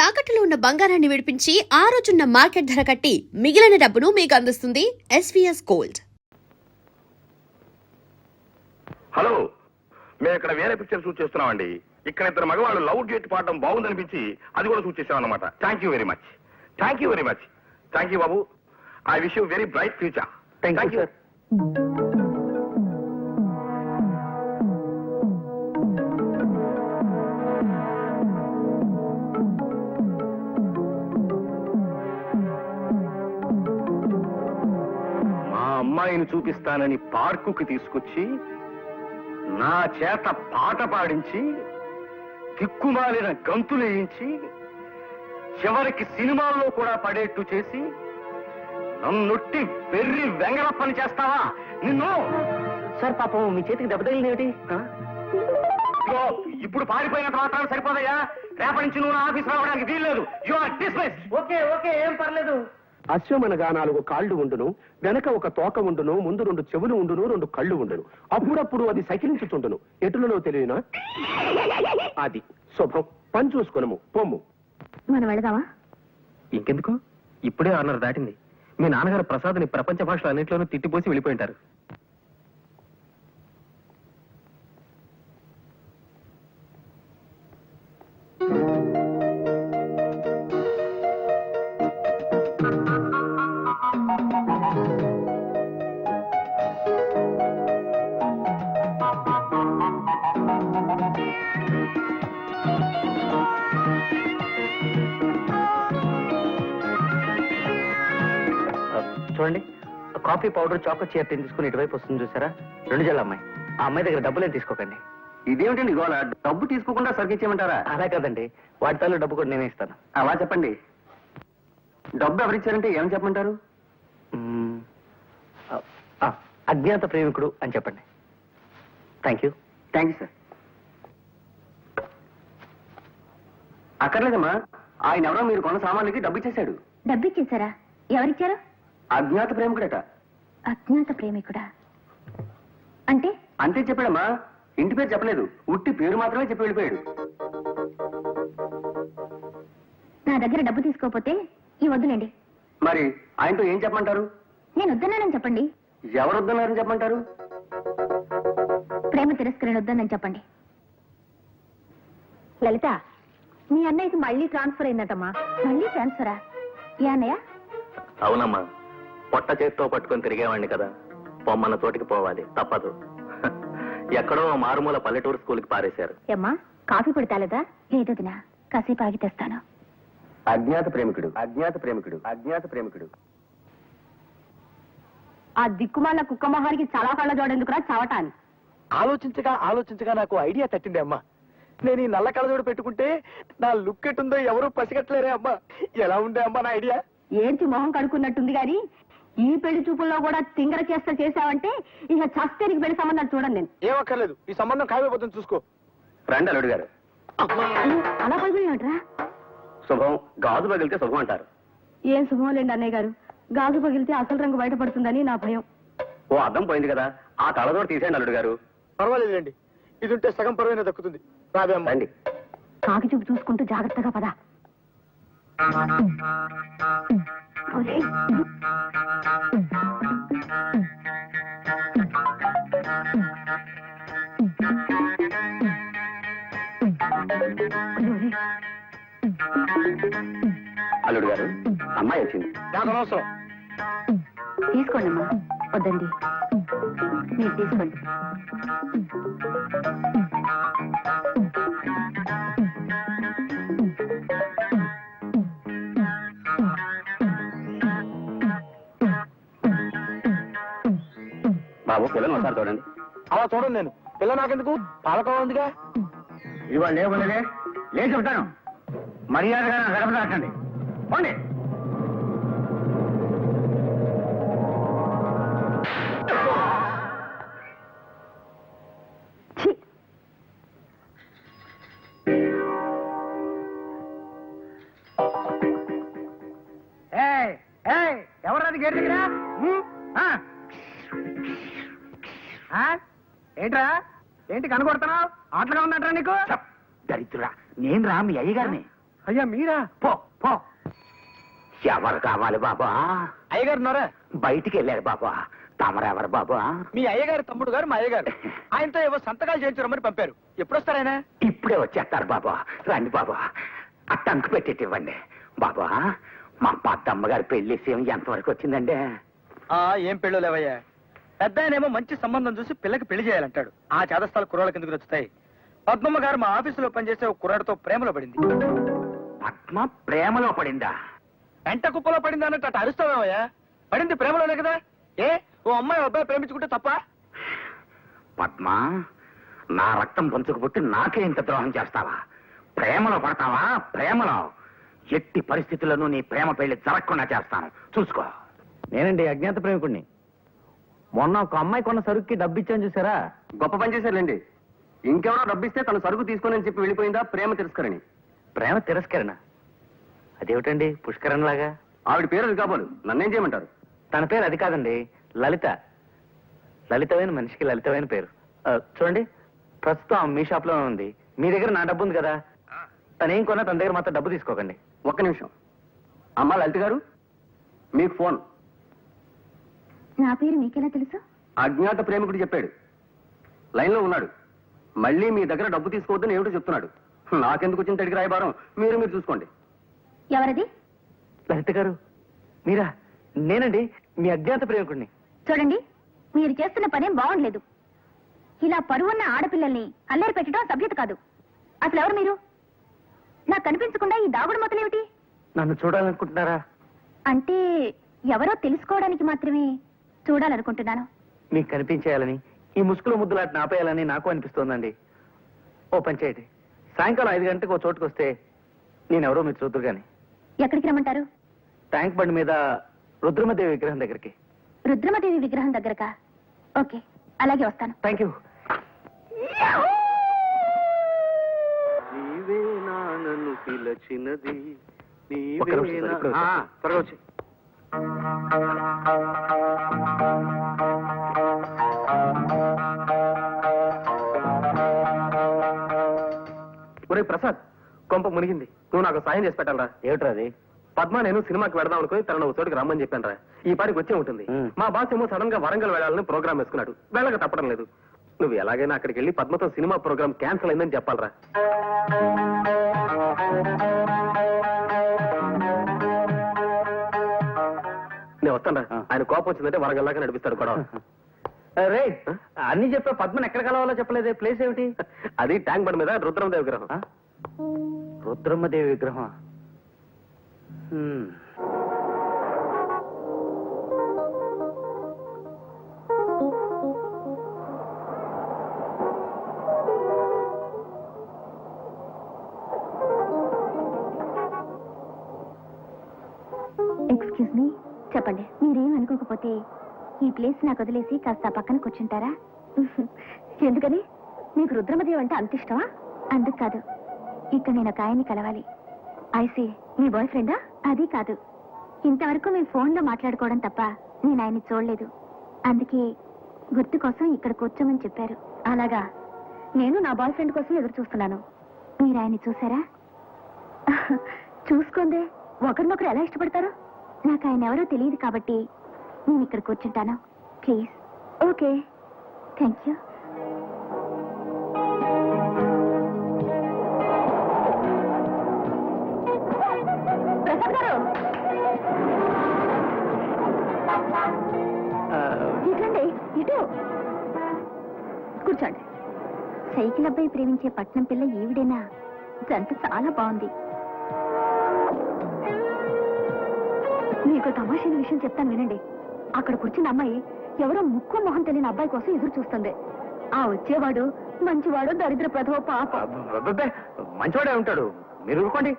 తాకట్టులో ఉన్న బంగారాన్ని విడిపించి ఆ రోజున్న మార్కెట్ ధర కట్టి మిగిలిన డబ్బును మీకు అందిస్తుంది ఎస్వీఎస్ గోల్డ్. హలో, మేము ఇక్కడ వేరే పిక్చర్ షూట్ చేస్తున్నామండి. ఇక్కడ ఇద్దరు మగవాళ్ళు లవ్ డేట్ పాడడం బాగుందనిపించి అది కూడా షూట్ చేసాం అనమాట. Thank you very much. Thank you very much. Thank you Babu. I wish you very bright future. Thank you. అమ్మాయిని చూపిస్తానని పార్కుకి తీసుకొచ్చి నా చేత పాట పాడించి దిక్కుమాలిన గంతులు వేయించి చివరికి సినిమాల్లో కూడా పడేట్టు చేసి నన్నొట్టి వెర్రి వెంగళప్పని చేస్తావా నిన్ను? సార్ పాపం మీ చేతికి దెబ్బ తగిలింది. ఇప్పుడు పారిపోయినంత మాత్రం సరిపోదయ్యా. రేపటి నుంచి నువ్వు ఆఫీస్ రావడానికి వీల్లేదు. You are dismissed. Okay okay, ఏం పర్లేదు. అశ్వమనగా 4 కాళ్ళు ఉండును, వెనక ఒక తోక ఉండును, ముందు 2 చెవులు ఉండును, 2 కళ్ళు ఉండును. అప్పుడప్పుడు అది సకిలించుతుండును. ఎటులలో తెలియనా? అది శుభం. పని చూసుకునము పొమ్ము. మనం వెళదామా? ఇంకెందుకు, ఇప్పుడే 6:30 దాటింది. మీ నాన్నగారు ప్రసాద్ని ప్రపంచ భాషలు అన్నింటిలోనూ తిట్టిపోసి వెళ్ళిపోయింటారు. చూడండి, కాఫీ పౌడర్ చాక్లెట్ చీర తీసుకుని ఇటువైపు వస్తుంది చూసారా? 2 జల్ల అమ్మాయి. ఆ అమ్మాయి దగ్గర డబ్బులేం తీసుకోకండి. ఇదేమిటండి గోళ? డబ్బు తీసుకోకుండా సరికిచ్చేయమంటారా? అలా కదండి, వాటితో డబ్బు కూడా నేనే ఇస్తాను. అలా చెప్పండి. డబ్బు ఎవరిచ్చారంటే ఏమని చెప్పమంటారు? అజ్ఞాత ప్రేమికుడు అని చెప్పండి. Thank you. Thank you sir. అక్కర్లేదమ్మా, ఆయన ఎవరో మీరు కొన్న సామాన్లకి డబ్బు ఇచ్చేశాడు. డబ్బు ఇచ్చేసారా? ఎవరిచ్చారు? అజ్ఞాత ప్రేమికుడట. అజ్ఞాత ప్రేమికుడా అంటే? అంతే చెప్పాడమ్మా. ఇంటి పేరు చెప్పలేదు, ఉట్టి పేరు మాత్రమే చెప్పి వెళ్ళిపోయాడు. నా దగ్గర డబ్బు తీసుకోకపోతే ఈ వద్దులేండి. మరి ఆయనతో ఏం చెప్పమంటారు? నేను వద్దన్నానని చెప్పండి. ఎవరు వద్దన్నారని చెప్పమంటారు? ప్రేమ తిరస్కరణ వద్దనని చెప్పండి. లలిత, మీ అన్నయ్యకి మళ్ళీ ట్రాన్స్ఫర్ అయిందటమ్మా. మళ్ళీ ట్రాన్స్ఫరా? ఏ అన్నయ్య? అవునమ్మా, పొట్ట చేత్తో పట్టుకొని తిరిగేవాడిని కదా. పొమ్మన్న చోటికి పోవాలి, తప్పదు. ఎక్కడో మారుమూల పల్లెటూరు స్కూల్కి పారేశారు. ఏమ్మా, కాఫీ పెడతాలేదా? లేదు దినా, కాసేపు ఆగి తెస్తాను. అజ్ఞాత ప్రేమికుడు, అజ్ఞాత ప్రేమికుడు, అజ్ఞాత ప్రేమికుడు. ఆ దిక్కుమాల కుక్క మొహానికి చాలా కళ్ళ జోడెందుకురా చావటాన్ని? ఆలోచించగా నాకు ఐడియా తట్టింది అమ్మా. నేను ఈ నల్ల కళ్ళజోడు పెట్టుకుంటే నా లుక్ ఎట్టుందో ఎవరూ పసిగట్టలేరే అమ్మా. ఎలా ఉండే అమ్మా నా ఐడియా? ఏంటి మొహం కడుక్కున్నట్టుంది గాని ఈ పెళ్లి చూపుల్లో కూడా తింగర చేసావంటే ఇక చస్తేనికి పెళ్లి సంబంధాలు చూడండి. నేను ఏమక్కర్లేదు, ఈ సంబంధం ఖాయమైపోతుంది, చూసుకో. రండి అల్లుడు గారు. అలా పగిలినట్రా? శుభం, గాజు పగిలితే శుభం అంటారు. ఏం శుభం లేండి అన్నయ్య గారు. గాజు పగిలితే అసలు రంగు బయటపడుతుందని నా భయం. ఓ అద్దం పోయింది కదా, ఆ కళ్ళజోడు తీసేయండి అల్లుడు గారు. పర్వాలేదండి, ఇది ఉంటే సగం పరువైనా దక్కుతుంది. రాబే అమ్మా. రండి. కాకి చూపు చూసుకుంటూ జాగ్రత్తగా పద. అల్లుడు గారు, అమ్మాయి వచ్చింది. నాకు అనవసరం. తీసుకోండి అమ్మా. వద్దండి, మీరు తీసుకోండి. బాబు, పిల్లలు ఒకసారి చూడండి. అలా చూడండి, నేను పిల్ల నాకెందుకు, పాలకోవ ఉందిగా. ఇవాళ లేవులేదే, లేచి ఉంటాను. మర్యాదగా గడప దాటండి. పోండి. ఎవరు గేట్ దగ్గర? ఏంట్రా, ఏంటి కనుకొడుతున్నావు? ఆటలుగా ఉన్నట్రా నీకు? దరిద్రుడా, నేను రా మీ అయ్యగారిని. అయ్యా మీరా? పో పో. ఎవరు కావాలి బాబా? అయ్యగారు ఉన్నారా? బయటికి వెళ్ళారు బాబా. తమరెవరు బాబా? మీ అయ్యగారు తమ్ముడు గారు మా అయ్యగారు. ఆయనతో ఏవో సంతకాలు చేయించరమ్మని పంపారు. ఎప్పుడు వస్తారాయన? ఇప్పుడే వచ్చేస్తారు బాబా. రండి బాబా. ఆ టంకు పెట్టేటి ఇవ్వండి బాబా. మా పెద్దమ్మ గారి పెళ్లి విషయం ఎంతవరకు వచ్చిందండి? ఏం పెళ్ళు లేవయ్యా. పెద్ద ఆయనేమో మంచి సంబంధం చూసి పిల్లకి పెళ్లి చేయాలంటాడు. ఆ చేదస్థాలు కుర్రాళ్ళకి ఎందుకు నచ్చుతాయి? పద్మమ్మ గారు మా ఆఫీసులో పనిచేసే ఒక కుర్రాడితో ప్రేమలో పడింది. పద్మ ప్రేమలో పడిందా? ఎంట కుప్పలో పడింది అన్నట్టు అటు అరుస్తావేమయ్యా? పడింది ప్రేమలోనే కదా. ఓ అమ్మాయి అబ్బాయి ప్రేమించుకుంటే తప్ప? పద్మ, నా రక్తం పంచుకు పుట్టి నాకే ఇంత ద్రోహం చేస్తావా? ప్రేమలో పడతావా? ప్రేమలో ఎట్టి పరిస్థితుల్లోనూ నీ ప్రేమ పెళ్లి జరగకుండా చేస్తాను, చూసుకో. నేనండి అజ్ఞాత ప్రేమికుడిని. మొన్న ఒక అమ్మాయి కొన్న సరుకుకి డబ్బు ఇచ్చాను చూసారా? గొప్ప పని చేశారులేండి. ఇంకెవరో డబ్బిస్తే తను సరుకు తీసుకోనని చెప్పి వెళ్ళిపోయిందా ప్రేమ తిరస్కరణి? ప్రేమ తిరస్కరణ? అదేమిటండి పుష్కరణ లాగా? ఆవిడ పేరు అది కాబోలు, నన్నేం చేయమంటారు? తన పేరు అది కాదండి, లలిత. లలితమైన మనిషికి లలితమైన పేరు. చూడండి, ప్రస్తుతం మీ షాప్ లో ఉంది. మీ దగ్గర నా డబ్బు ఉంది కదా, తనేం కొన్నా తన దగ్గర మాత్రం డబ్బు తీసుకోకండి. ఒక్క నిమిషం. అమ్మా లలిత గారు, మీకు ఫోన్. నా పేరు మీకెలా తెలుసు? అజ్ఞాత ప్రేమికుడు చెప్పాడు. లైన్ లో ఉన్నాడు. మళ్ళీ మీ దగ్గర డబ్బు తీసుకోవద్దని ఏమిటో చెప్తున్నాడు. నాకెందుకు వచ్చిన తడికి రాయబారం, మీరు చూసుకోండి. ఎవరది? లలిత గారు మీరా? నేనండి, మీ అజ్ఞాత ప్రేమికుడిని. చూడండి, మీరు చేస్తున్న పనేం బాగుండలేదు. ఇలా పరువున్న ఆడపిల్లల్ని అల్లరి పెట్టడం సభ్యత కాదు. అసలు ఎవరు మీరు? నాకు కనిపించకుండా ఈ దాగుడు మొదలేమిటి? నన్ను చూడాలనుకుంటున్నారా? అంటే ఎవరో తెలుసుకోవడానికి మాత్రమే చూడాలనుకుంటున్నాను. మీకు కనిపించేయాలని, ఈ ముసుగులో ముద్దులాట ఆపేయాలని నాకు అనిపిస్తోందండి. ఓ పని చేయండి, సాయంకాలం 5 గంటలకు ఓ చోటుకు వస్తే నేనెవరో మీరు చూద్దరు గాని. ఎక్కడికి రమ్మంటారు? ట్యాంక్ బండి మీద రుద్రమదేవి విగ్రహం దగ్గరికి. రుద్రమదేవి విగ్రహం దగ్గరకా? ఓకే, అలాగే వస్తాను. Thank you. ఒక్క నిమిషం సార్, ఇప్పుడే వచ్చేస్తాను. త్వరగా వచ్చి. ఒరే ప్రసాద్, కొంప మునిగింది. నువ్వు నాకు సాయం చేసి పెట్టాలరా. ఏమిట్రా అది? పద్మ నేను సినిమాకి వెడదాం అనుకుని తనను ఒక చోటుకి రమ్మని చెప్పాను రా. ఈ పాటికి వచ్చే ఉంటుంది. మా బాస్ ఏమో సడన్ గా వరంగల్ వెళ్ళాలని ప్రోగ్రామ్ వేసుకున్నాడు. వెళ్ళక తప్పడం లేదు. నువ్వు ఎలాగైనా అక్కడికి వెళ్ళి పద్మతో సినిమా ప్రోగ్రామ్ క్యాన్సిల్ అయిందని చెప్పాలరా. నేను వస్తాను రా. ఆయన కోపం వచ్చిందంటే వరంగల్ దాకా నడిపిస్తాడు గొడవ. రే, అన్ని చెప్పా, పద్మని ఎక్కడ కలవాలో చెప్పలేదే. ప్లేస్ ఏమిటి? అది ట్యాంక్ బండ్ మీద రుద్రమదేవి విగ్రహం. రుద్రమ్మదేవి విగ్రహం. ఎక్స్క్యూజ్ మీ, చెప్పండి. మీరేం అనుకోకపోతే ఈ ప్లేస్ నాకు వదిలేసి కాస్త పక్కన కూర్చుంటారా? ఎందుకని? మీకు రుద్రమదేవి అంటే అంత ఇష్టమా? అందుకు కాదు, ఇక్కడ నేను ఒక ఆయన్ని కలవాలి. ఐసీ, మీ బాయ్ ఫ్రెండా? అది కాదు, ఇంతవరకు మేము ఫోన్లో మాట్లాడుకోవడం తప్ప నేను ఆయన్ని చూడలేదు. అందుకే గుర్తు కోసం ఇక్కడ కూర్చోమని చెప్పారు. అలాగా, నేను నా బాయ్ ఫ్రెండ్ కోసం ఎదురు చూస్తున్నాను. మీరు ఆయన్ని చూసారా? చూసుకోండి, ఒకరినొకరు ఎలా ఇష్టపడతారు? నాకు ఆయన ఎవరో తెలియదు కాబట్టి నేను ఇక్కడ కూర్చుంటాను. Please. Okay, thank you. Prasad గారు, ఇట్లండి, ఇటు కూర్చోండి. సైకిల్ అబ్బాయి ప్రేమించే పట్నం పిల్ల ఈవిడేనా? జంట చాలా బాగుంది. మీకు తమాషైన విషయం చెప్తాను వినండి. అక్కడ కూర్చున్న అమ్మాయి ఎవరో ముక్కు మొహం తెలియని అబ్బాయి కోసం ఎదురు చూస్తుంది. ఆ వచ్చేవాడు మంచివాడు, దరిద్ర ప్రథమ పాప. మంచివాడే ఉంటాడు, మీరు ఊరుకోండి.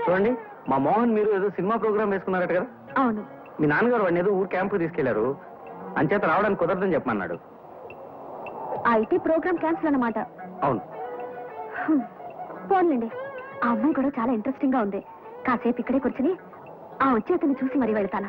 చూడండి, మా మోహన్ మీరు ఏదో సినిమా ప్రోగ్రామ్ వేసుకున్నారట కదా? అవును. మీ నాన్నగారు వాడిని ఏదో ఊరు క్యాంపు తీసుకెళ్లారు, అంచేత రావడానికి కుదరదని చెప్పమన్నాడు. అయితే ప్రోగ్రామ్ క్యాన్సిల్ అన్నమాట. అవును. పోన్లేండి, ఆ అమ్మాయి కూడా చాలా ఇంట్రెస్టింగ్ గా ఉంది. కాసేపు ఇక్కడే కూర్చుని ఆ వచ్చి అతన్ని చూసి మరీ వెళ్తాను.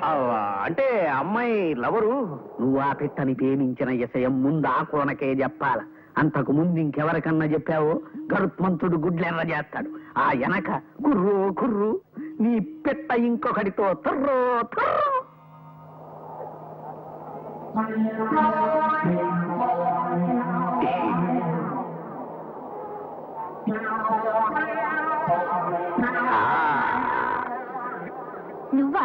అంటే అమ్మాయి లవరు. నువ్వు ఆ పెట్టని ప్రేమించిన విషయం ముందు ఆ కోనకే చెప్పాల. అంతకు ముందు ఇంకెవరికన్నా చెప్పావో గరుత్మంతుడు గుడ్లెర్ర చేస్తాడు. ఆ వెనక కుర్రు కుర్రు నీ పెట్ట ఇంకొకటితో తర్రో తర్రో. నువ్వా?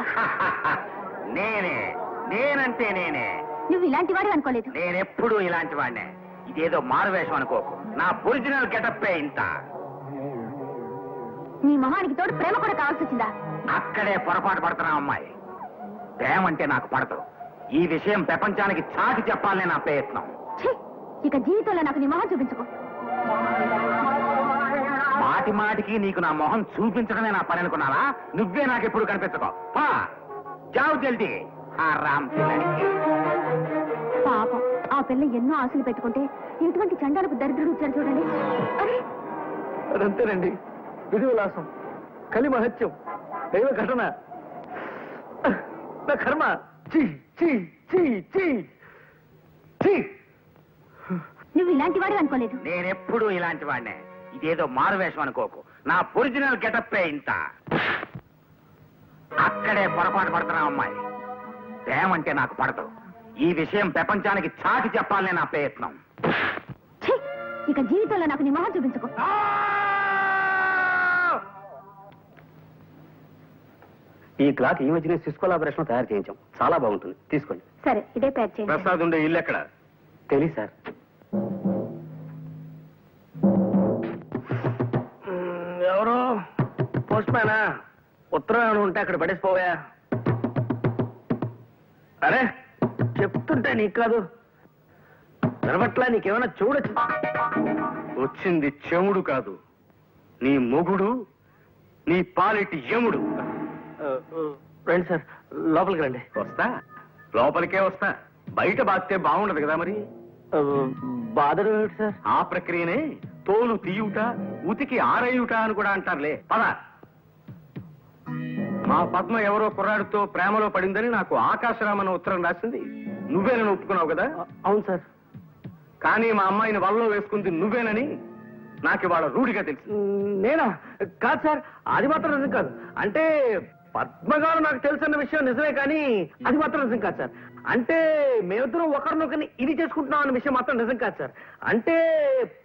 నేనంటే నేనే. నువ్వు ఇలాంటి వాడు అనుకోలేదు. నేనెప్పుడు ఇలాంటి వాడినే. ఇదేదో మారువేషం అనుకోకు. నా ఒరిజినల్ గెటప్పే ఇంత. నీ మొహానికి తోడు ప్రేమ కూడా కావాల్సి వచ్చిందా? అక్కడే పొరపాటు పడుతున్నావు అమ్మాయి. ప్రేమ అంటే నాకు పడదు. ఈ విషయం ప్రపంచానికి చాటి చెప్పాలనే నా ప్రయత్నం. ఛీ! ఇక జీవితంలో నాకు నీ మొహం చూపించుకో. మాటి మాటికి నీకు నా మొహం చూపించడమే నా పని అనుకున్నావా? నువ్వే నాకెప్పుడు కనిపించకో. పా జావు జల్దీ. ఆ రామ్ పిల్లడికి పాపం ఆ పిల్ల ఎన్నో ఆశలు పెట్టుకుంటే ఎటువంటి చండాలకు దరిద్రుడు వచ్చాడు చూడండి. అరే అదంతేనండి. విధి విలాసం, కలి మహత్యం, దైవ ఘటన. నా కర్మ. చీ చీ చీ చీ చీ. నువ్వు ఇలాంటి వాడు అనుకోలేదు. నేనెప్పుడు ఇలాంటి వాడినే. ఇదేదో మారువేషం అనుకోకు. నా ఒరిజినల్ గెటప్పే ఇంత. అక్కడే పొరపాటు పడుతున్నావు అమ్మాయి. ప్రేమ అంటే నాకు పడదు. ఈ విషయం ప్రపంచానికి చాటి చెప్పాలనే నా ప్రయత్నం. ఛీ! ఇక జీవితంలో నాకు నీ మొహం చూపించుకో. ఈ క్లాక్ ఈ మధ్యనే సిస్కో లాబరేషన్ తయారు చేయించాం. చాలా బాగుంటుంది, తీసుకోండి. సరే ఇదే ప్యాక్ చేయండి. ప్రసాద్ ఉండే ఇల్లు ఎక్కడ? తెలియదు సార్. ఎవరు? పోస్ట్ మ్యానా? ఉత్తరం ఉంటే అక్కడ పడేసిపోయా. అరే చెప్తుంటే నీకు కాదు వినబట్లా? నీకేమైనా చూడొచ్చు. వచ్చింది చెముడు కాదు, నీ మొగుడు, నీ పాలిటి యముడు. రండి సార్, లోపలికి రండి. వస్తా, లోపలికే వస్తా. బయట బాస్తే బాగుండదు కదా మరి. బాధలు ఏమిటి సార్? ఆ ప్రక్రియనే తోలు తీయుట, ఉతికి ఆరేయుట అని కూడా అంటారులే. పద. మా పద్మ ఎవరో కుర్రాడితో ప్రేమలో పడిందని నాకు ఆకాశరామన్న ఉత్తరం రాసింది. నువ్వేనని ఒప్పుకున్నావు కదా? అవును సార్. కానీ మా అమ్మాయిని వల్లో వేసుకుంది నువ్వేనని నాకు ఇవాళ రూఢిగా తెలుసు. నేనా? కాదు సార్, అది మాత్రం నిజం కాదు. అంటే పద్మ గారు నాకు తెలుసన్న విషయం నిజమే, కానీ అది మాత్రం నిజం కాదు సార్. అంటే మేమిద్దరం ఒకరినొకరిని ఇది చేసుకుంటున్నాం అన్న విషయం మాత్రం నిజం కాదు సార్. అంటే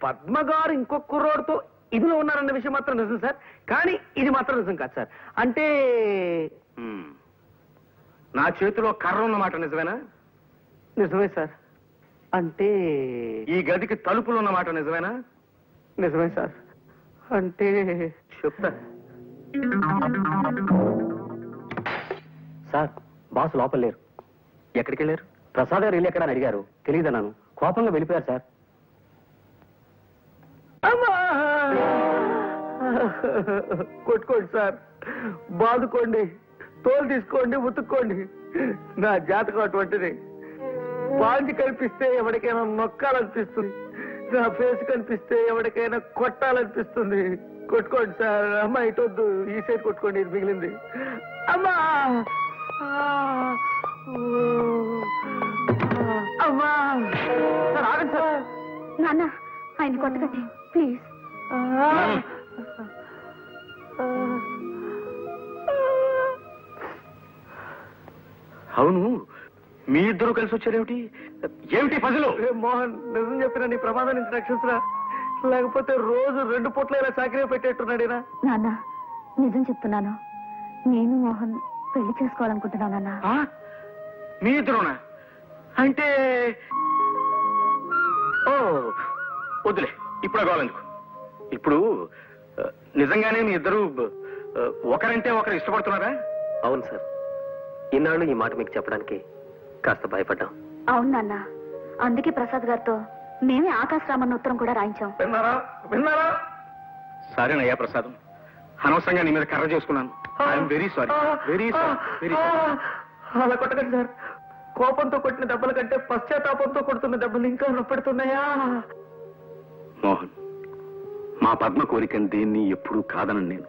పద్మ గారు ఇంకొక కుర్రోడితో ఇదిలో ఉన్నారన్న విషయం మాత్రం నిజం సార్, కానీ ఇది మాత్రం నిజం కాదు సార్. అంటే హ్మ్. నా చేతిలో కర్ర ఉన్నమాట నిజమేనా? నిజమే సార్. అంటే ఈ గదికి తలుపులు ఉన్నమాట నిజమేనా? నిజమే సార్. అంటే చెప్తా. సార్, బాస్ లోపల లేరు. ఎక్కడికి వెళ్ళారు? ప్రసాద్ గారు ఇల్లు ఎక్కడ అని అడిగారు. తెలియదన్నాను. కోపంగా వెళ్ళిపోయారు సార్. అమ్మా! కొట్టుకోండి సార్, బాదుకోండి, తోలు తీసుకోండి, ఉతుక్కోండి. నా జాతకం అటువంటిది. పాంచి కనిపిస్తే ఎవరికైనా నొక్కాలనిపిస్తుంది, నా ఫేస్ కనిపిస్తే ఎవరికైనా కొట్టాలనిపిస్తుంది. కొట్టుకోండి సార్. అమ్మా ఇటొద్దు, ఈ సైడ్ కొట్టుకోండి, ఇది మిగిలింది. అమ్మా! అమ్మా! సార్ ఆగండి సార్. నాన్న ఆయన కొట్టకండి ప్లీజ్. అవును, మీ ఇద్దరు కలిసి వచ్చారేమిటి? ఏమిటి పజలు? మోహన్, నిజం చెప్పిన నీ ప్రమాదం నుంచి రక్షించరా, లేకపోతే రోజు 2 పూట్ల ఇలా చాకరీ పెట్టేట్టున్నాడేనా? నాన్న నిజం చెప్తున్నాను, నేను మోహన్ పెళ్లి చేసుకోవాలనుకుంటున్నాను నాన్న. ఆ? మీ ఇద్దరునా? అంటే ఓ వద్దులే, ఇప్పుడు కావాలెందుకు. ఇప్పుడు నిజంగానే మీ ఇద్దరు ఒకరంటే ఒకరు ఇష్టపడుతున్నారా? అవును సార్. ఇన్నాళ్ళు ఈ మాట మీకు చెప్పడానికి కాస్త భయపడ్డాం. అవును నాన్న, అందుకే ప్రసాద్ గారితో మేమే ఆకాశరామన్న ఉత్తరం కూడా రాయించాం. విన్నారా? విన్నారా? సరేనయ్యా ప్రసాదం, అనవసరంగా నీ మీద కర్ర చేసుకున్నాను. I'm very sorry, very sorry, very sorry. అలా కొట్టకండి సార్. కోపంతో కొట్టిన దెబ్బల కంటే పశ్చాత్తాపంతో కొడుతున్న దెబ్బలు ఇంకా నొప్పెడుతున్నాయా? మోహన్, మా పద్మ కోరికని దేన్ని ఎప్పుడూ కాదనను నేను.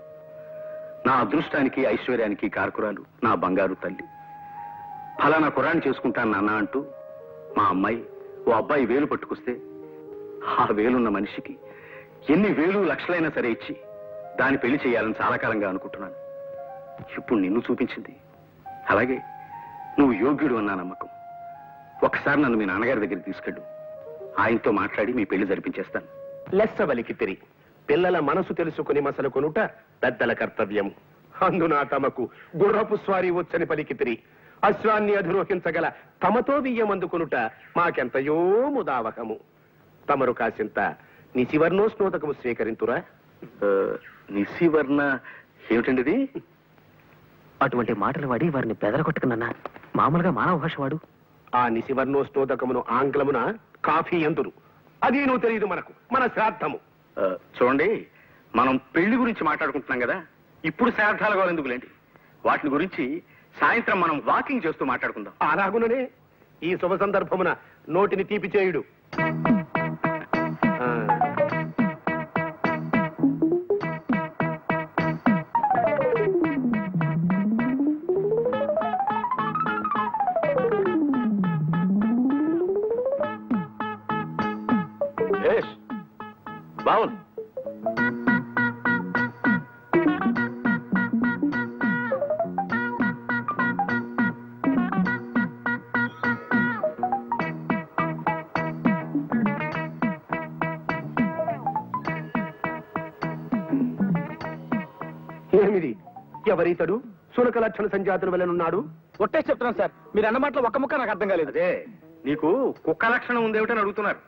నా అదృష్టానికి ఐశ్వర్యానికి కారకురాలు నా బంగారు తల్లి. ఫలానా కుర్రాన్ని చేసుకుంటాను నాన్న అంటూ మా అమ్మాయి ఓ అబ్బాయి వేలు పట్టుకొస్తే ఆ వేలున్న మనిషికి ఎన్ని వేలు లక్షలైనా సరే ఇచ్చి దాన్ని పెళ్లి చేయాలని చాలా కాలంగా అనుకుంటున్నాను. ఇప్పుడు నిన్ను చూపించింది. అలాగే నువ్వు యోగ్యుడు అన్న నమ్మకం. ఒకసారి నన్ను మీ నాన్నగారి దగ్గరికి తీసుకెళ్ళు. ఆయనతో మాట్లాడి మీ పెళ్లి జరిపించేస్తాను. లెస్సవలికి తిరి పిల్లల మనసు తెలుసుకుని మసలు కొనుట పెద్దల కర్తవ్యం. అందున తమకు గుర్రపు స్వారీ వచ్చని పలికితిరి. అశ్వాన్ని అధిరోహించగల తమతో బియ్యమందుకొనుట మాకెంతయో ముదావహము. తమరు కాసింత నిశివర్ణోస్నోదకము స్వీకరింతురా. నిశివర్ణ ఏమిటండిది? అటువంటి మాటలు వాడి వారిని బెదరగొట్టుకున్నా. మామూలుగా మానవ భాష వాడు. ఆ నిశివర్ణోస్నోదకమును ఆంగ్లమున కాఫీ ఎందురు. అది నువ్వు తెలియదు మనకు, మన శ్రాద్ధము. చూడండి, మనం పెళ్లి గురించి మాట్లాడుకుంటున్నాం కదా, ఇప్పుడు శ్రాద్ధాలు కావాలి ఎందుకులేండి. వాటిని గురించి సాయంత్రం మనం వాకింగ్ చేస్తూ మాట్లాడుకుందాం. అలాగుననే ఈ శుభ సందర్భమున నోటిని తీపి చేయుడు. బావుంది. ఏమిది? ఎవరితడు? సునక లక్షణ సంజాతుల వలనున్నాడు. ఒట్టే చెప్తున్నాను సార్, మీరు అన్న మాటలో ఒక్క ముక్క నాకు అర్థం కాలేదు. అదే నీకు కుక్క లక్షణం ఉందేమిటని అడుగుతున్నారు.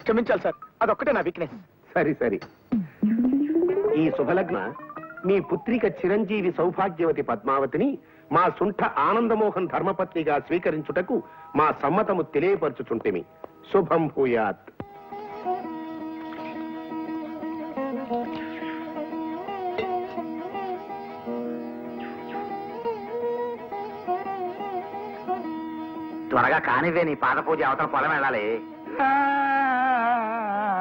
క్షమించాలి సార్, అదొక్కటే నా వీక్నెస్. సరి సరి. ఈ శుభలగ్న మీ పుత్రిక చిరంజీవి సౌభాగ్యవతి పద్మావతిని మా సుంఠ ఆనందమోహన్ ధర్మపత్నిగా స్వీకరించుటకు మా సమ్మతము తెలియపరచుచుంటిమి. శుభం భూయాత్. త్వరగా కానివే, నీ పాద పూజ అవతల పొలం వెళ్ళాలి.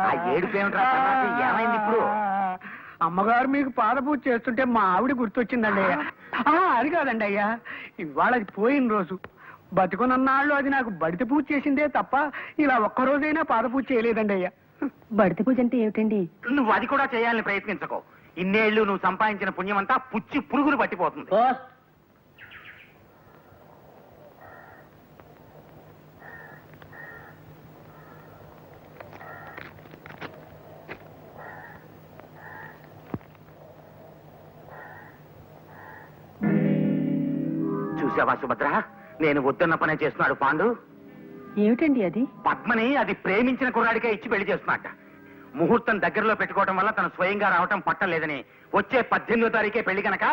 ఆ ఏడుపు ఏమిట్రా సన్నాసి? ఏమైంది ఇప్పుడు? అమ్మగారు మీకు పాద పూజ చేస్తుంటే మా ఆవిడ గుర్తొచ్చిందండి అయ్యా. అది కాదండి అయ్యా, ఇవాళ అది పోయిన రోజు. బతికున్నన్నాళ్ళు అది నాకు బడిత పూజ చేసిందే తప్ప ఇలా ఒక్కరోజైనా పాద పూజ చేయలేదండి అయ్యా. బడిత పూజ అంటే ఏమిటండి? నువ్వు అది కూడా చేయాలని ప్రయత్నించకో. ఇన్నేళ్లు నువ్వు సంపాదించిన పుణ్యమంతా పుచ్చి పురుగులు పట్టిపోతుంది. చూసావా సుభద్ర, నేను వద్దన్న పనే చేస్తున్నాడు పాండు. ఏమిటండి అది? పద్మని అది ప్రేమించిన కుర్రాడికే ఇచ్చి పెళ్లి చేస్తున్నట్ట. ముహూర్తం దగ్గరలో పెట్టుకోవడం వల్ల తను స్వయంగా రావటం పట్టలేదని వచ్చే 18వ తారీఖే పెళ్లి కనుక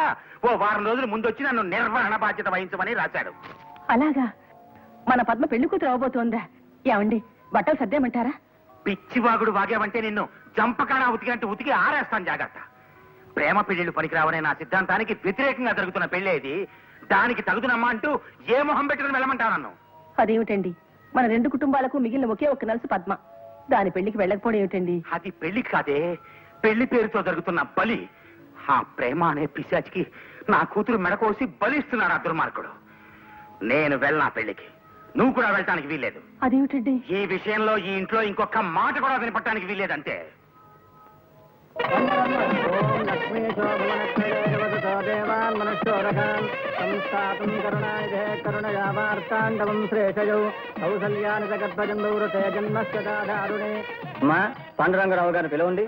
ఓ వారం రోజులు ముందొచ్చి నన్ను నిర్వహణ బాధ్యత వహించమని రాశాడు. అలాగా? మన పద్మ పెళ్లి కూతురు అవబోతోందా? ఏమండి, బట్టలు సర్దేమంటారా? పిచ్చివాగుడు వాగావంటే నిన్ను జంపకాడ ఉతికినట్టు ఉతికి ఆరేస్తాను, జాగ్రత్త. ప్రేమ పెళ్లిళ్ళు పనికిరావనే నా సిద్ధాంతానికి వ్యతిరేకంగా జరుగుతున్న పెళ్లేది. దానికి తగుదునమ్మా అంటూ ఏ మొహం పెట్టుకుని వెళ్ళమంటావు నన్ను? అదేమిటండి, మన రెండు కుటుంబాలకు మిగిలిన ఒకే ఒక్క నలుసు పద్మ. దాని పెళ్లికి వెళ్ళకపోవడం ఏమిటండి? అది పెళ్లి కాదే, పెళ్లి పేరుతో జరుగుతున్న బలి. ఆ ప్రేమ అనే పిశాచికి నా కూతురు మెడకోసి బలిస్తున్నాడు ఆ దుర్మార్గుడు. నేను వెళ్ళనా పెళ్లికి? నువ్వు కూడా వెళ్ళటానికి వీల్లేదు. అదేమిటండి? ఈ విషయంలో ఈ ఇంట్లో ఇంకొక మాట కూడా వినపడటానికి వీల్లేదంతే. పాండురంగరావు గారిని పిలవండి.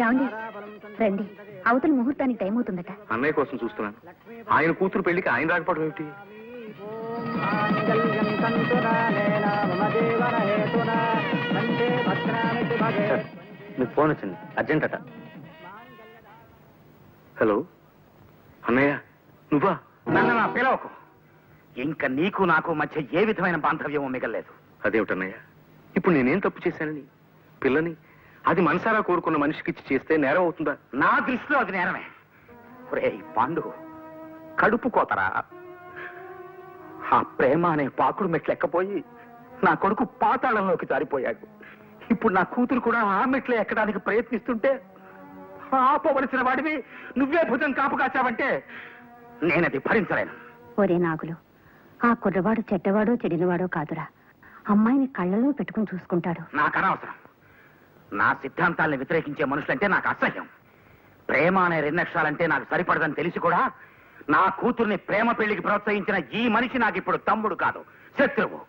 ఏమండి, రండి. అవతల ముహూర్తానికి టైం అవుతుందట. అన్నయ్య కోసం చూస్తున్నాను. ఆయన కూతురు పెళ్లికి ఆయన రాకపోవడం ఏమిటి? మీకు ఫోన్ వచ్చింది, అర్జెంట్ అట. హలో అన్నయ్య, నువ్వా? నన్ను నా పిలవకు. ఇంకా నీకు నాకు మధ్య ఏ విధమైన బాంధవ్యమూ మిగలేదు. అదేమిటన్నయ్య, ఇప్పుడు నేనేం తప్పు చేశానని పిల్లని అది మనసారా కోరుకున్న మనిషికిచ్చి చేస్తే నేరం అవుతుందా? నా దృష్టిలో అది నేరమే. ఒరే పాండు, కడుపు కోతరా. ఆ ప్రేమ అనే పాకుడు మెట్లెక్కపోయి నా కొడుకు పాతాళంలోకి జారిపోయాడు. ఇప్పుడు నా కూతురు కూడా ఆ మెట్లే ఎక్కడానికి ప్రయత్నిస్తుంటే ఆపవలసిన వాడివి నువ్వే భుజం కాపు కాచావంటే నేనది భరించలేను. ఒరే నాగులు, ఆ కుర్రవాడు చెడ్డవాడో చెడినవాడో కాదురా, అమ్మాయిని కళ్ళలో పెట్టుకుని చూసుకుంటాడు. నాకు అనవసరం. నా సిద్ధాంతాలను వ్యతిరేకించే మనుషులంటే నాకు అసహ్యం. ప్రేమ అనే 2 అక్షరాలంటే నాకు సరిపడదని తెలిసి కూడా నా కూతుర్ని ప్రేమ పెళ్లికి ప్రోత్సహించిన ఈ మనిషి నాకు ఇప్పుడు తమ్ముడు కాదు, శత్రువు.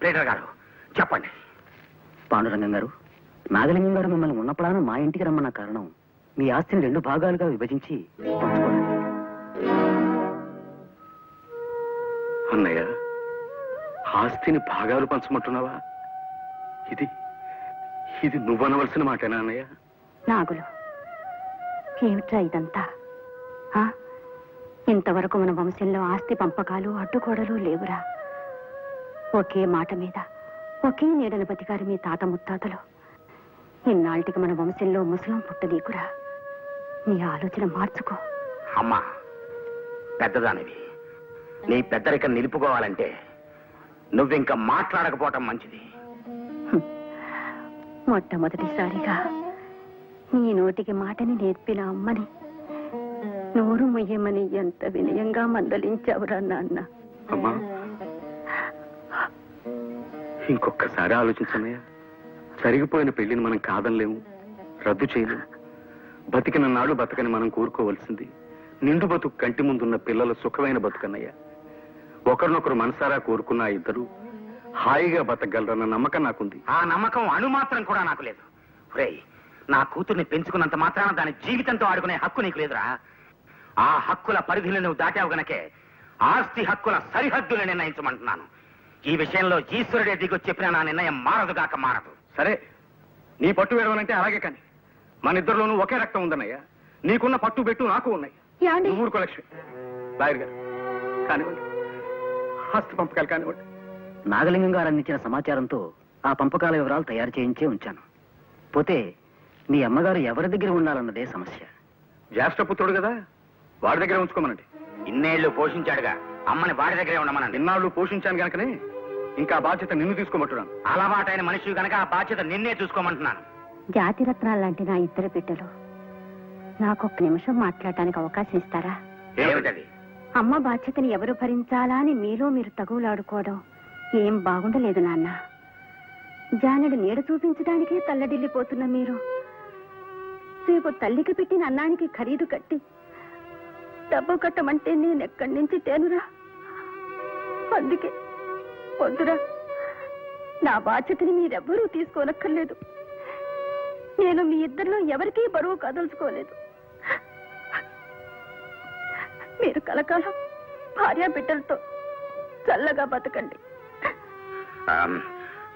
ప్రేటర్ గారు చెప్పండి. పాండురంగం గారు, నాగలింగం గారు మిమ్మల్ని ఉన్నప్పుడాను మా ఇంటికి రమ్మన్న కారణం మీ ఆస్తిని 2 భాగాలుగా విభజించి పంచుకోవడానికి. అన్నయ్య, ఆస్తిని భాగాలు పంచమంటున్నావా? ఇది నువ్వనవలసిన మాటేనా అన్నయ్య? నాగులు, ఏమిట్రా ఇదంతా? ఆ? ఇంతవరకు మన వంశంలో ఆస్తి పంపకాలు అడ్డుగోడలు లేవురా. ఒకే మాట మీద ఒకే నీడన బతికారు మీ తాత ముత్తాతలు. ఇన్నాళ్ళకి మన వంశంలో ముసలం పుట్టదీకురా. నీ ఆలోచన మార్చుకో. అమ్మా, పెద్దదానివి, నీ పెద్దరికం నిలుపుకోవాలంటే నువ్వింక మాట్లాడకపోవటం మంచిది. మొట్టమొదటిసారిగా నీ నోటికి మాటని నేర్పిన అమ్మని నోరు మొయ్యమని ఎంత వినయంగా మందలించావురా నాన్న. అమ్మా, ఇంకొకసారి ఆలోచించన్నయ్య. జరిగిపోయిన పెళ్లిని మనం కాదనలేము, రద్దు చేయలేము. బతికిన నాడు బతకని మనం కోరుకోవలసింది నిండు బతుకు కంటి ముందున్న పిల్లల సుఖమైన బతుకన్నయ్య. ఒకరినొకరు మనసారా కోరుకున్న ఆ ఇద్దరు హాయిగా బతకగలరన్న నమ్మకం నాకుంది. ఆ నమ్మకం అణుమాత్రం కూడా నాకు లేదు. రేయ్, నా కూతుర్ని పెంచుకున్నంత మాత్రాన దాని జీవితంతో ఆడుకునే హక్కు నీకు లేదురా. ఆ హక్కుల పరిధిని నువ్వు దాటావు గనకే ఆస్తి హక్కుల సరిహద్దులు నిర్ణయించమంటున్నాను. ఈ విషయంలో ఈశ్వరుడే దిగొచ్చి చెప్పిన నా నిర్ణయం మారదుగాక మారదు. సరే, నీ పట్టు వేడవనంటే అలాగే కానీ మన ఇద్దరిలోనూ ఒకే రక్తం ఉందన్నయ్య. నీకున్న పట్టు బెట్టు నాకు ఉన్నాయి. నువ్వు ఊరుకో లక్ష్మి. లాయర్ గారు కానివ్వండి, ఆస్తి పంపకాలు కానివ్వండి. నాగలింగం గారు అందించిన సమాచారంతో ఆ పంపకాల వివరాలు తయారు చేయించే ఉంచాను. పోతే మీ అమ్మగారు ఎవరి దగ్గర ఉండాలన్నదే సమస్య. జ్యేష్ఠపుత్రుడు కదా, వాడి దగ్గర ఉంచుకోమనండి. ఇన్నేళ్లు పోషించాడుగా, అమ్మని వాడి దగ్గరే ఉండమనండి. ఇన్నాళ్ళు పోషించాను గనకనే ఇంకా బాధ్యత నిన్ను తీసుకోమంటున్నాను. అలవాటైన మనిషి గనక ఆ బాధ్యత నిన్నే చూసుకోమంటున్నాను. జాతి రత్నాలు లాంటి నా ఇద్దరు బిడ్డలు, నాకొక్క నిమిషం మాట్లాడటానికి అవకాశం ఇస్తారా? ఏమిటది? అమ్మ బాధ్యతని ఎవరు భరించాలా అని మీలో మీరు తగువులాడుకోవడం ఏం బాగుండలేదు నాన్న. జానెడు నీడ చూపించడానికే తల్లడిల్లిపోతున్న మీరు రేపు తల్లికి పెట్టిన అన్నానికి ఖరీదు కట్టి డబ్బు కట్టమంటే నేనెక్కడి నుంచి తేనురా? అందుకే వద్దురా, నా బాధ్యతని మీరెవ్వరూ తీసుకోనక్కర్లేదు. నేను మీ ఇద్దరిలో ఎవరికీ బరువు కదల్చుకోలేదు. మీరు కలకాలం భార్య బిడ్డలతో చల్లగా బతకండి.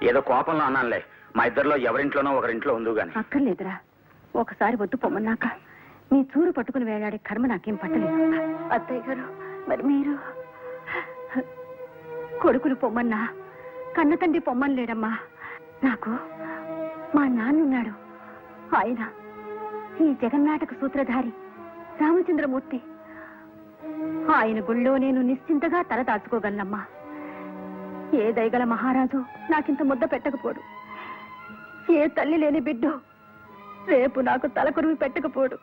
ఏదో కోపంలో అన్నానులే. మా ఇద్దరిలో ఎవరింట్లోనో ఒకరింట్లో ఉందో గాని. అక్కర్లేదురా, ఒకసారి వద్దు పొమ్మన్నాక మీ చూరు పట్టుకుని వేలాడే కర్మ నాకేం పట్టలేదు. అత్తయ్య గారు, మరి మీరు కొడుకులు పొమ్మన్నా కన్న తండ్రి పొమ్మని లేడమ్మా. నాకు మా నాన్నున్నాడు. ఆయన ఈ జగన్నాటక సూత్రధారి రామచంద్రమూర్తి. ఆయన గుళ్ళో నేను నిశ్చింతగా తల దాచుకోగలనమ్మా. ఏ దయగల మహారాజు నాకింత ముద్ద పెట్టకపోడు. ఏ తల్లి లేని బిడ్డో రేపు నాకు తలకొరువి పెట్టకపోడు.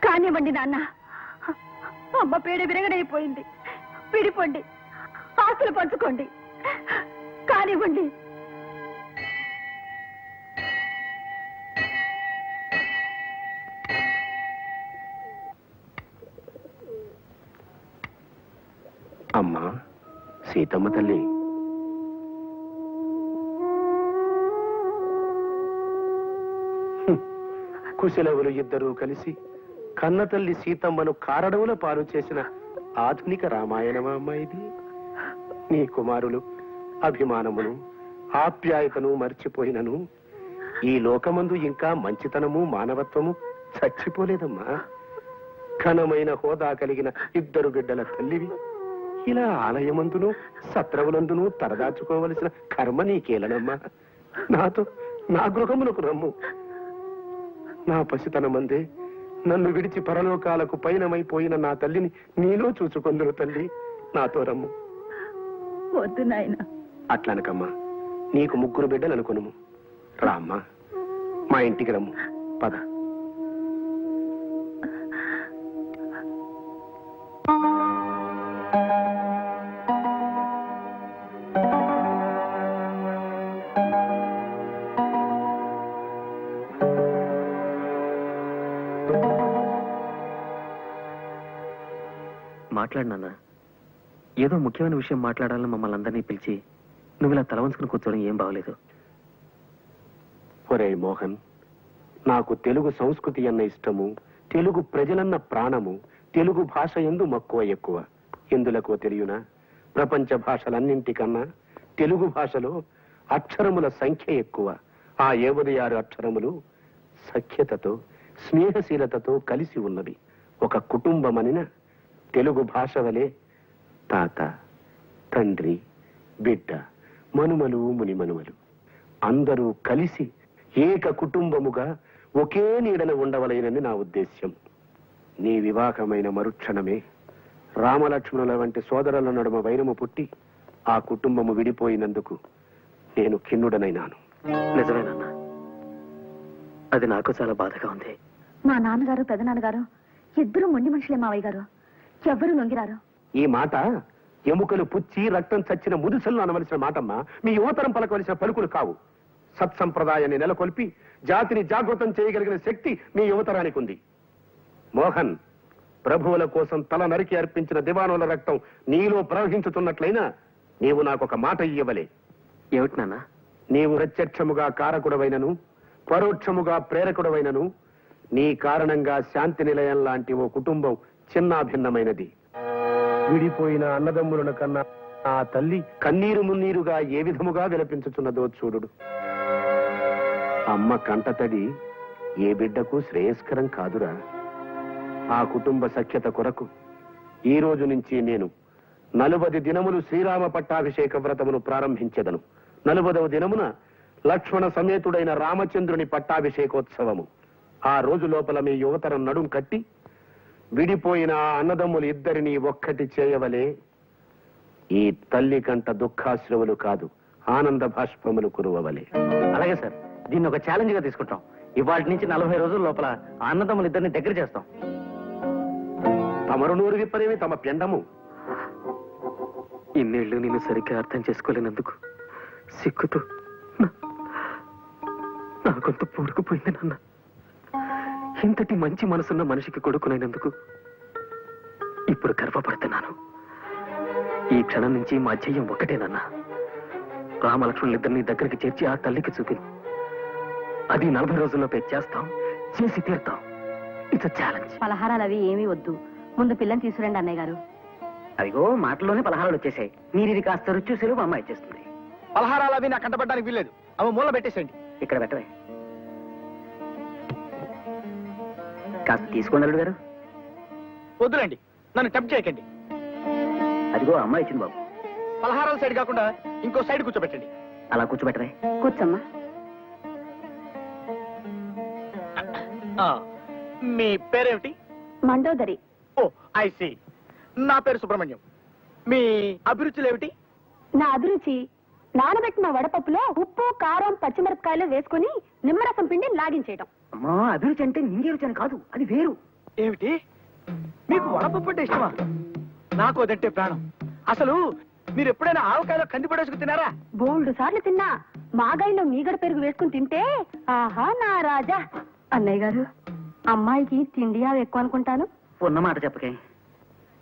కానివ్వండి నాన్న, అమ్మ పేడ విరగడైపోయింది. విడిపోండి, ఆస్తులు పంచుకోండి, కానివ్వండి. అమ్మా సీతమ్మ తల్లి, కుశలవులు ఇద్దరూ కలిసి కన్న తల్లి సీతమ్మను కారడవుల పాలు చేసిన ఆధునిక రామాయణమా అమ్మా ఇది? నీ కుమారులు అభిమానమును ఆప్యాయతను మర్చిపోయినను ఈ లోకమందు ఇంకా మంచితనము మానవత్వము చచ్చిపోలేదమ్మా. ఘనమైన హోదా కలిగిన ఇద్దరు బిడ్డల తల్లివి ఇలా ఆలయమందును సత్రవులందును తరదాచుకోవలసిన కర్మ నీకేలనమ్మా. నాతో నా గృహమునకు రమ్ము. నా పసితనమందే నన్ను విడిచి పరలోకాలకు పయనమైపోయిన నా తల్లిని నీలో చూచుకొందురు తల్లి. నాతో రమ్ము. వద్దు నాయన. అట్లనకమ్మా, నీకు 3 బిడ్డలు అనుకును. రామ్మా, మా ఇంటికి రమ్ము. పద. మాట్లాడినా ఏదో ముఖ్యమైన విషయం మాట్లాడాలని మమ్మల్ని అందరినీ పిలిచి నువ్వు ఇలా తల వంచుకుని కూర్చోవడం ఏం బాగలేదు. ఒరే మోహన్, నాకు తెలుగు సంస్కృతి అన్న ఇష్టము, తెలుగు ప్రజలన్న ప్రాణము, తెలుగు భాష యందు మక్కువ ఎక్కువ. ఎందులకో తెలియనా? ప్రపంచ భాషలన్నింటికన్నా తెలుగు భాషలో అక్షరముల సంఖ్య ఎక్కువ. ఆ 56 అక్షరములు సఖ్యతతో, స్నేహశీలతతో కలిసి ఉన్నవి. ఒక కుటుంబమనిన తెలుగు భాష వలె తాత, తండ్రి, బిడ్డ, మనుమలు, మునిమనుమలు అందరూ కలిసి ఏక కుటుంబముగా ఒకే నీడన ఉండవలెనని నా ఉద్దేశ్యం. నీ వివాహమైన మరుక్షణమే రామలక్ష్మణుల వంటి సోదరుల నడుమ వైరము పుట్టి ఆ కుటుంబము విడిపోయినందుకు నేను ఖిన్నుడనైనాను. నిజమేనన్నా, అది నాకు చాలా బాధగా ఉంది. మా నాన్నగారు పెదనాన్నగారు ఇద్దరు మొండి మనుషులే మావయ్య గారు. ఎవ్వరూ లొంగిరారు. ఈ మాట ఎముకలు పుచ్చి రక్తం చచ్చిన ముదుసల్లో అనవలసిన మాటమ్మా. మీ యువతరం పలకవలసిన పలుకులు కావు. సత్సంప్రదాయాన్ని నెలకొల్పి జాతిని జాగృతం చేయగలిగిన శక్తి మీ యువతరానికి ఉంది. మోహన్, ప్రభువుల కోసం తల నరికి అర్పించిన దివానుల రక్తం నీలో ప్రవహించుతున్నట్లయినా నీవు నాకొక మాట ఇయ్యవలే. ఏమిటి నాన్న? నీవు ప్రత్యక్షముగా కారకుడవైనను పరోక్షముగా ప్రేరకుడవైనను నీ కారణంగా శాంతి నిలయం లాంటి ఓ కుటుంబం చిన్నాభిన్నమైనది. విడిపోయిన అన్నదమ్ములను కన్నా ఆ తల్లి కన్నీరు మున్నీరుగా ఏ విధముగా విలపించుచున్నదో చూడు. అమ్మ కంటతడి ఏ బిడ్డకు శ్రేయస్కరం కాదురా. ఆ కుటుంబ సఖ్యత కొరకు ఈ రోజు నుంచి నేను 40 దినములు శ్రీరామ పట్టాభిషేక వ్రతమును ప్రారంభించెదను. 40వ దినమున లక్ష్మణ సమేతుడైన రామచంద్రుని పట్టాభిషేకోత్సవము. ఆ రోజు లోపల మీ యువతరం నడుం కట్టి విడిపోయిన ఆ అన్నదమ్ములు ఇద్దరిని ఒక్కటి చేయవలే. ఈ తల్లి కంట దుఃఖాశ్రవులు కాదు, ఆనంద భాష్పములు కురువవలే. అలాగే సార్, దీన్ని ఒక ఛాలెంజ్ గా తీసుకుంటాం. ఇవాటి నుంచి 40 రోజుల లోపల ఆ అన్నదమ్ములు ఇద్దరిని దగ్గర చేస్తాం. తమరు నూరు విప్పనేవి తమ పెండము. ఇన్నేళ్లు నేను సరిగ్గా అర్థం చేసుకోలేనందుకు సిగ్గుతో నా కొంత పూరుకుపోయింది నాన్న. ఇంతటి మంచి మనసున్న మనిషికి కొడుకునైనందుకు ఇప్పుడు గర్వపడుతున్నాను. ఈ క్షణం నుంచి మా జయం ఒకటేనన్నా. రామలక్ష్మణులిద్దరిని దగ్గరికి చేర్చి ఆ తల్లికి చూపింది. అది 40 రోజుల్లోపే చేస్తాం, చేసి తీరుతాం. It's challenge. పలహారాలు అవి ఏమీ వద్దు, ముందు పిల్లని తీసుకురండి అన్నయ్య గారు. అదిగో మాటలోనే పలహారాలు వచ్చేసాయి. మీరు ఇది కాస్త రుచి చూసేలు మా అమ్మాయి చేస్తుంది. పలహారాలు అవి నాకు కంటపడడానికి వీల్లేదు. అవి మూల పెట్టేసేయండి. ఇక్కడ పెట్టవే. కాస్త తీసుకోండి అల్లుడు గారు. వద్దులండి, నన్ను టెంప్ట్ చేయకండి. అదిగో అమ్మాయి ఇచ్చింది బాబు. పలహారాల సైడ్ కాకుండా ఇంకో సైడ్ కూర్చోబెట్టండి. అలా కూర్చోబెట్టవే. కూర్చోమ్మా. మీ పేరేమిటి? మండోదరి. ఓ ఐ సీ. నా పేరు సుబ్రహ్మణ్యం. మీ అభిరుచులు ఏమిటి? నా అభిరుచి నానబెట్టిన వడపప్పులో ఉప్పు, కారం, పచ్చిమిరపకాయలు వేసుకుని నిమ్మరసం పిండి లాగించేయటం. అమ్మా, అభిరుచి అంటే నింగే రుచి అని కాదు, అది వేరు. ఏమిటి? మీకు వడపప్పు అంటే ఇష్టమా? నాకు అదంటే ప్రాణం. అసలు మీరు ఎప్పుడైనా ఆవకాయలో కంది పడేసుకు తినారా? బోల్డు సార్లు తిన్నా. మాగాయిలో మీగడ పెరుగు వేసుకుని తింటే ఆహా నా రాజా. అన్నయ్య గారు, అమ్మాయికి తిండి అవి ఎక్కువ అనుకుంటాను. ఉన్నమాట చెప్పకే,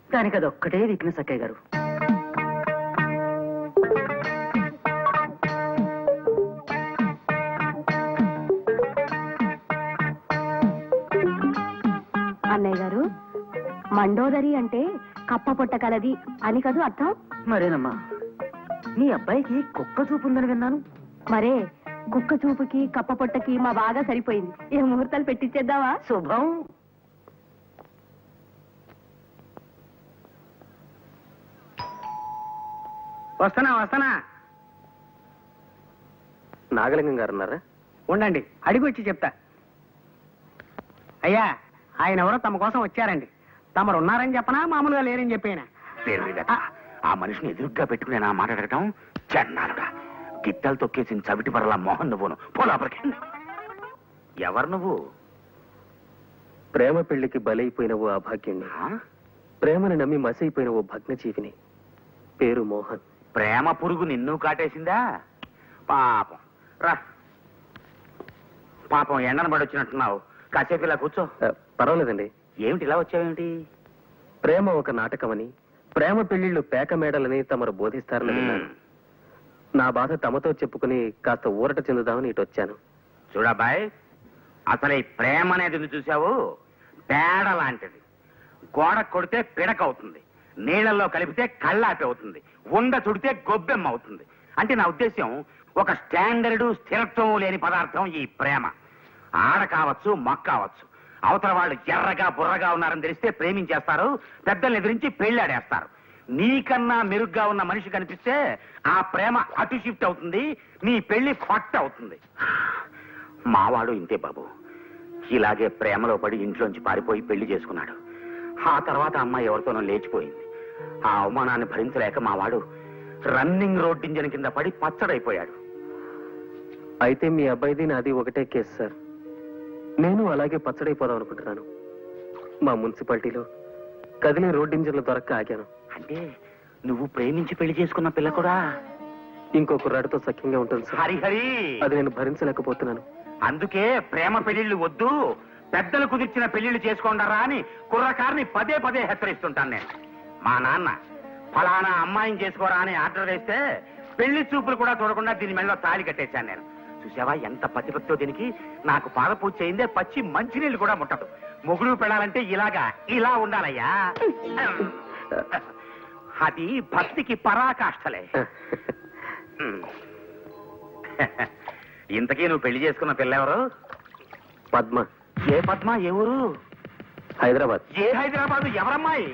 దానికి అది ఒక్కటే వీక్నెస్ అక్కయ్య గారు. అన్నయ్య గారు, మండోదరి అంటే కప్ప పొట్ట కలది అని కదూ అర్థం? మరేనమ్మా, నీ అబ్బాయికి కుక్క చూపు ఉందని విన్నాను. మరే కుక్క చూపుకి కప్ప పొట్టకి మా బాగా సరిపోయింది. ఏ ముహూర్తాలు పెట్టించేద్దావా? శుభం. వస్తానా. నాగలింగం గారు ఉన్నారా? ఉండండి, అడిగి వచ్చి చెప్తా. అయ్యా, ఆయన ఎవరో తమ కోసం వచ్చారండి. తమరు ఉన్నారని చెప్పనా, మామూలుగా లేరని చెప్పేనా? పేరు మీద ఆ మనిషిని ఎదురుగ్గా పెట్టుకుని నా మాట్లాడటం చెన్నానుగా. గిట్టలు తొక్కేసిన చవిటి పరలా మోహన్ నువ్వును పోలాపలికి. ఎవరు నువ్వు? ప్రేమ పెళ్లికి బలైపోయిన ఓ అభాగ్యుణ్ణి, ప్రేమని నమ్మి మసైపోయిన ఓ భగ్నజీవిని. పేరు మోహన్. ప్రేమ పురుగు నిన్ను కాటేసిందా? పాపం రా. పాపం ఎండను పడి వచ్చినట్టున్నావు. కాసేపు ఇలా కూర్చో. పర్వాలేదండి. ఏమిటి ఇలా వచ్చావేమిటి? ప్రేమ ఒక నాటకమని, ప్రేమ పెళ్లిళ్లు పేక మేడలని తమరు బోధిస్తారని విన్నాను. నా బాధ తమతో చెప్పుకుని కాస్త ఊరట చెందుదామని ఇటు వచ్చాను. చూడబ్బాయ్, అసలు ఈ ప్రేమ అనేది ఉంది చూసావు, పేడ లాంటిది. గోడ కొడితే పిడక అవుతుంది, నీళ్ళల్లో కలిపితే కళ్ళాపి అవుతుంది, ఉండ చుడితే గొబ్బెమ్మ అవుతుంది. అంటే నా ఉద్దేశం, ఒక స్టాండర్డు స్థిరత్వం లేని పదార్థం ఈ ప్రేమ. ఆడ కావచ్చు, మొక్క కావచ్చు. అవతల వాళ్ళు ఎర్రగా బుర్రగా ఉన్నారని తెలిస్తే ప్రేమించేస్తారు, పెద్దల్ని ఎదిరించి పెళ్ళాడేస్తారు. నీకన్నా మెరుగ్గా ఉన్న మనిషి కనిపిస్తే ఆ ప్రేమ అటు షిఫ్ట్ అవుతుంది, నీ పెళ్లి ఫట్ అవుతుంది. మావాడు ఇంతే బాబు, ఇలాగే ప్రేమలో పడి ఇంట్లోంచి పారిపోయి పెళ్లి చేసుకున్నాడు. ఆ తర్వాత అమ్మాయి ఎవరితోనో లేచిపోయింది. ఆ అవమానాన్ని భరించలేక మావాడు రన్నింగ్ రోడ్ ఇంజన్ కింద పడి పచ్చడైపోయాడు. అయితే మీ అబ్బాయిది నాది ఒకటే కేసు సార్. నేను అలాగే పచ్చడైపోదాం అనుకుంటున్నాను. మా మున్సిపాలిటీలో కదిలే రోడ్ ఇంజన్లు దొరక్క ఆగాను. అంటే నువ్వు ప్రేమించి పెళ్లి చేసుకున్న పిల్ల కూడా ఇంకో కుర్రాడితో సఖ్యంగా ఉంటుంది సార్. హరిహరి, అది నేను భరించలేకపోతున్నాను. అందుకే ప్రేమ పెళ్లిళ్ళు వద్దు, పెద్దలు కుదిర్చిన పెళ్లిళ్ళు చేసుకోండరా అని కుర్రకారిని పదే పదే హెచ్చరిస్తుంటాను నేను. మా నాన్న ఫలానా అమ్మాయిని చేసుకోరా అని ఆర్డర్ వేస్తే పెళ్లి చూపులు కూడా చూడకుండా దీని మెడలో తాళి కట్టేశాను నేను. చూసావా ఎంత పతిభక్తో దీనికి. నాకు పాద పూజ చేయిందే, పచ్చి మంచినీళ్ళు కూడా ముట్టదు. మొగుడు పెడాలంటే ఇలా ఉండాలయ్యా. అది భక్తికి పరాకాష్ఠలే. ఇంతకీ నువ్వు పెళ్లి చేసుకున్న పిల్లెవరు? పద్మ. ఏ పద్మ? ఏ ఊరు? హైదరాబాద్. ఏ హైదరాబాద్? ఎవరమ్మాయి?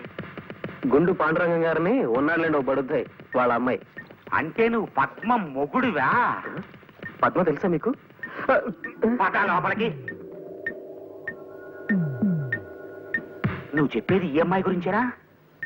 గుండు పాండురంగం గారిని ఉన్నాళ్ళండి ఒక బడుద్దాయి, వాళ్ళ అమ్మాయి. అంటే నువ్వు పద్మ మొగుడువా? పద్మ తెలుసా మీకు? పద లోపలికి. నువ్వు చెప్పేది ఈ అమ్మాయి గురించేనా?